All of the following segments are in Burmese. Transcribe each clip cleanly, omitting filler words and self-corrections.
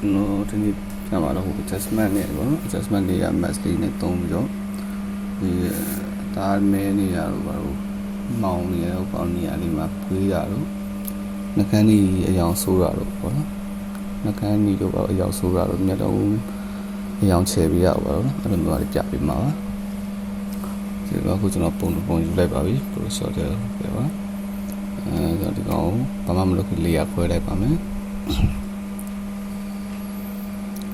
no tini amara ho adjustment ne bo no adjustment ne ya mask ne tong bi do di ta me ni ya ro ba ro maung ni ya ba ni ya li ma phwe ya ro nakan ni ayang so ra ro bo no nakan ni do ba ayang so ra ro myat dong ayang che bi ya ba ro noအဲ့လိုမျိုးလေးပြပေးမှာပါဒီတော့အခုကျွန်တော်ပုံယူလိုက်ပါပြီ processor တဲ့ပြပါဒီကောင်ဘာမှမလုပ်ဘူးလေယာခွဲလိုက်ပါမယ်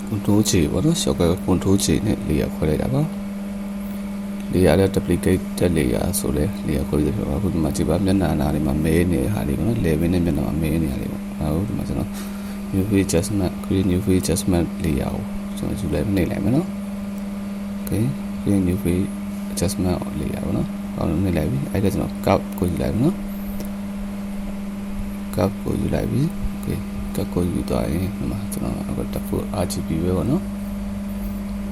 control J ပေါ့နော် shortcut control J နဲ့ layer ခွဲလိုက်တာပါ layer နဲ့ duplicate တဲ့ layer ဆိုလဲ layer ခွဲပြီးတော့အခုဒီမှာကြည့်ပါမျက်နှာနာလေးမှာမဲနေဟာလေးပေါ့နော် level နဲ့မျက်နှာမှာမဲနေဟာလေးပေါ့အခုဒီမှာကျွန်တော် new face adjustment create new face adjustment layer ကိုကျွန်တော်ယူလိုက်နှိပ်လိုက်မယ်နော် okay create new face adjustment layer ပေါ့နော်အော်နှိပ်လိုက်ပြီအဲ့ဒါကျွန်တော် curve ကိုယူလိုက်မယ်နော် curve ကိုယူလိုက်ပြီ okay curve ကိုယူသွားရင်ဒီမှာကျွန်တော်အခုတက်ဖို့ RGB ပဲပေါ့နော်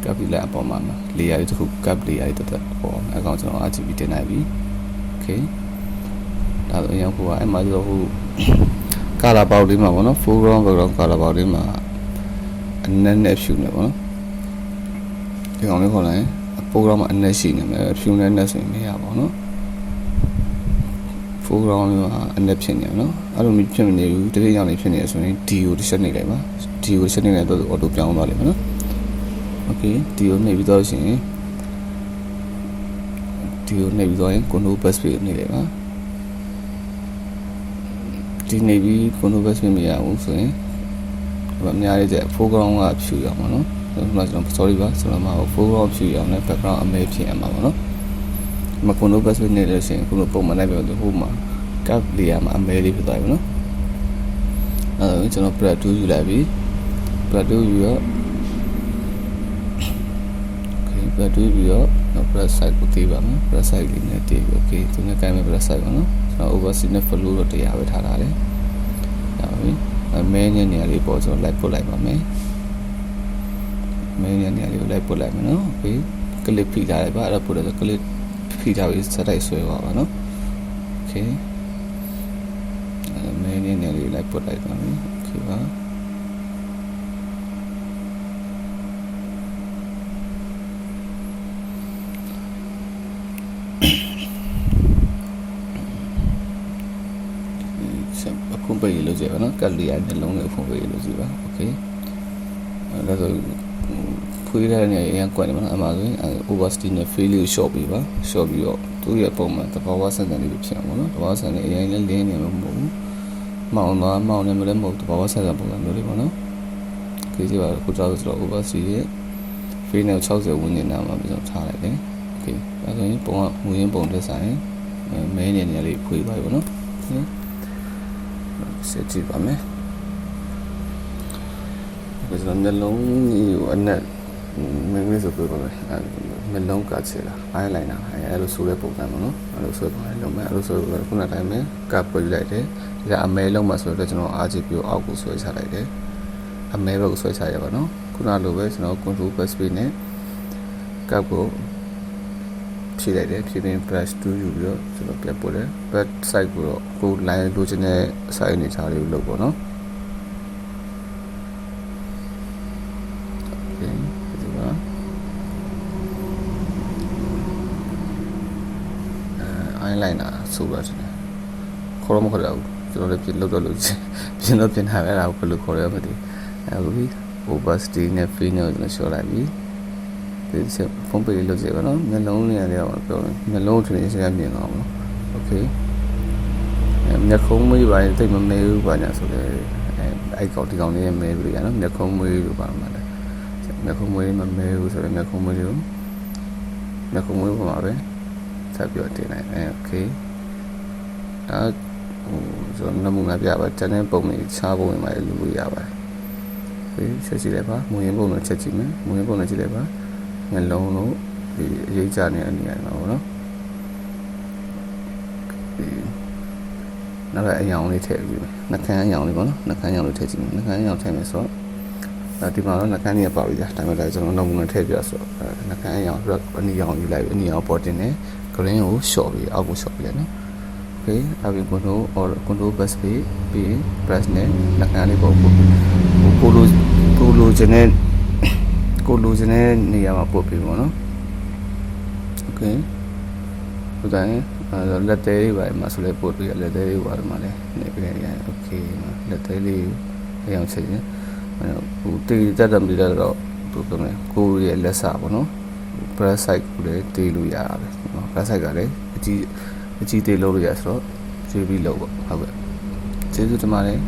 curve လိုက်အပေါ်မှာ layer လေးတစ်ခု curve layer လေးတက်ပေါ်အကောင်ကျွန်တော် RGB တင်လိုက်ပြီ okay ဒါဆိုရင်အခုကအဲ့မှာကျွန်တော်ဟို color box လေးမှာပေါ့နော် foreground background color box လေးမှာအနက်နဲ့ဖြူနေပေါ့နော်ဒီကောင်လေးခေါ်လိုက် foreground မှာအနက်ရှိနေမယ်ဖြူနဲ့နဲ့ဆိုရင်မရပါဘူးနော် foreground မှာအနက်ဖြစ်နေရနော်အဲ့လိုမျိုးဖြစ်မနေဘူးတတိယရောက်နေဖြစ်နေရဆိုရင် D ကိုတစ်ချက်နှိပ်လိုက်ပါ D ကိုတစ်ချက်နှိပ်လိုက်တော့ auto ပြောင်းသွားလိမ့်မယ်နော် okay D ကိုနှိပ်ပြီးတော့ရှင် D ကိုနှိပ်ပြီးတော့ရင် control backspace နှိပ်လိုက်ပါဒီနှိပ်ပြီး control backspace မရဘူးဆိုရင်အများကြီးကျ foreground ကဖြူရအောင်နော်ကျွန်တော် sorry ပါကျွန်တော်မှာ foreground ဖြူရအောင်နဲ့ background အမဲဖြစ်ရမှာပါနော်မကွန်ဒိုဘတ်စနေလို့ရှိရင်ခုလိုပုံမှန်လိုက်ပြောတော့ဟိုမှာ cap layer မှာအမဲလေးဖြစ်သွားပြီနော်အဲကျွန်တော် brush tool ယူလိုက်ပြီ brush tool ယူရော okay brush tool ယူရော brush size ကိုတေးပါမယ် brush size လေးနဲ့တေးပြီ okay သူနဲ့ကိုင်းမဲ့ brush size ပါနော်ကျွန်တော် opacity နဲ့ flow တော့တရားပဲထားတာလေဒါပြီအမဲညနေလေးပေါ်ကျွန်တော်လိုက်ပုတ်လိုက်ပါမယ်မဲညနေလေးကိုလိုက်ပုတ်လိုက်မယ်နော် okay clip ဖိထားလိုက်ပါအဲ့ဒါပုတ်တယ်ဆို clip ဖိထားပြီးစတိုက်ဆွဲပါပါနော် okay မဲနေနေလေးလိုက်ပုတ်လိုက်ပါမယ် okay ပါအခုပေးလို့ကြည့်ပါနော်ကတ်လေးရနှလုံးလေးဖုံးပေးလို့ကြည့်ပါ okay အဲ့ဒါဆိုဖွေးတဲ့နေရာကွက်နေမှာအမှားဆိုရင် opacity နဲ့ fill လေးကို short ပေးပါ short ပြီးတော့သူ့ရဲ့ပုံမှန်သဘာဝဆန်ဆန်လေးဖြစ်အောင်ပေါ့နော်သဘာဝဆန်လေးအရင်လေးလင်းနေမှာမဟုတ်ဘူးမောင်းသွားမောင်းနေမလဲမဟုတ်သဘာဝဆန်ဆန်ပုံစံမျိုးလေးပေါ့နော်ခေကြည့်ပါခုကြောက်ဆိုတော့ opacity ရဲ့ fill နဲ့60ဝန်းကျင်နားမှာပြန်ထားလိုက်တယ် okay အဲဆိုရင်ပုံကမူရင်းပုံတက်ဆိုင်မဲနေနေလေးဖွေးသွားပြီပေါ့နော်ဆက်ကြည့်ပါမယ်ဒါဆိုမျက်လုံးကိုအနက်မင်းလေးဆိုပြပါမယ်မျက်လုံးကချေလာ eyeliner အဲ့လိုဆိုတဲ့ပုံစံပေါ့နော်အဲ့လိုဆိုပုံစံလုံးမဲ့အဲ့လိုဆိုခုနတိုင်းပဲကပ်ပြလိုက်တယ်ဒီကအမဲလုံးမှာဆိုတော့ကျွန်တော် RGB ကိုအောက်ကိုဆွဲချလိုက်တယ်အမဲဘက်ကိုဆွဲချရပါတော့ခုနလိုပဲကျွန်တော် control backspace နဲ့ကပ်ကိုဖြည့်လိုက်တယ်ဖြည့်ပြီး brush tool ယူပြီးတော့ကျွန်တော်ပြန်ပို့တယ် back side ကိုတော့ကို line လိုချင်တဲ့ side အနေထားလေးကိုလုပ်ပေါ့နော်eyeliner ဆိုတော့ခေါ်တော့မခေါ်တော့ဘူးကျွန်တော်လည်းပြင်လောက်တော့လို့ပြင်တော့ပြင်ထားပဲအဲ့ဒါကိုဘယ်လိုခေါ်ရမသိအခု opacity နဲ့ fill နဲ့ကျွန်တော်ရှော့လိုက်ပြီဒီချက်ဖုန်းပေးလို့ကြည့်ပါနော်မျက်လုံးလေးရတယ်တော့ပြောတယ်မျက်လုံးထင်နေစရာမြင်အောင်နော် okay မျက်ခုံးမွေးပါရင်တိတ်မမဲဘူးပါညာဆိုတော့အဲ့ကောင်ဒီကောင်လေးရဲ့မဲပြီးရနော်မျက်ခုံးမွေးလို့ပါမှာလေမျက်ခုံးမွေးမမဲဘူးဆိုတော့မျက်ခုံးမွေးလို့မျက်ခုံးမွေးပါမှာပဲဆက်ပြီးတင်လိုက်မယ် okay ဒါဆိုတော့နမူနာပြပါတန်းတဲ့ပုံလေးချားပုံတွေမှာလူလို့ရပါတယ် okay ဆက်ကြည့်လိုက်ပါမူရင်းပုံနဲ့ချက်ကြည့်မယ်မူရင်းပုံနဲ့ကြည့်လိုက်ပါမျက်လုံးလို့ဒီအရေးကြနေအနေနဲ့ပါဘောနော်နောက်အရောင်လေးထည့်ပြီးနှကန်းအရောင်လေးပေါ့နော်နှကန်းအရောင်လေးထည့်ကြည့်မယ်နှကန်းအရောင်ထည့်မယ်ဆိုတော့ဒီမှာတော့နှကန်းကြီးပါပြီကြာဒါပေမဲ့ကျွန်တော်နမူနာထည့်ပြဆိုတော့နှကန်းအရောင်ပြီးတော့အနီရောင်ယူလိုက်ပြီးအနီရောင်ပေါ်တင်တယ် green ကို short ပြီးအောက်ကို short ပြီးလိုက်နော် okay နောက်ပြီး control backspace ပြီး brush နဲ့နှကန်းလေးပေါ်ပို့လို့ လိုချင်တဲ့နေရာမှာပို့ပေးပေါ့နော်โอเคဟိုတိုင်းလက်သေးတွေပါမှာဆိုလဲပို့ပေးရလက်သေးတွေပါမှာလဲနေပြရတယ်โอเคလက်သေးလေးအရင်ချိန်ရင်ဟိုတေးတက်တယ်မတက်တော့သူပြောမယ်ကိုရဲ့လက်စာပေါ့နော် press site ကိုလည်းတေးလို့ရတာပဲနော် press site ကလည်းအကြီးတေးလို့ရဆိုတော့ရွှေပြီးလို့ပေါ့ဟုတ်ကဲ့ကျေးဇူးတင်ပါတယ်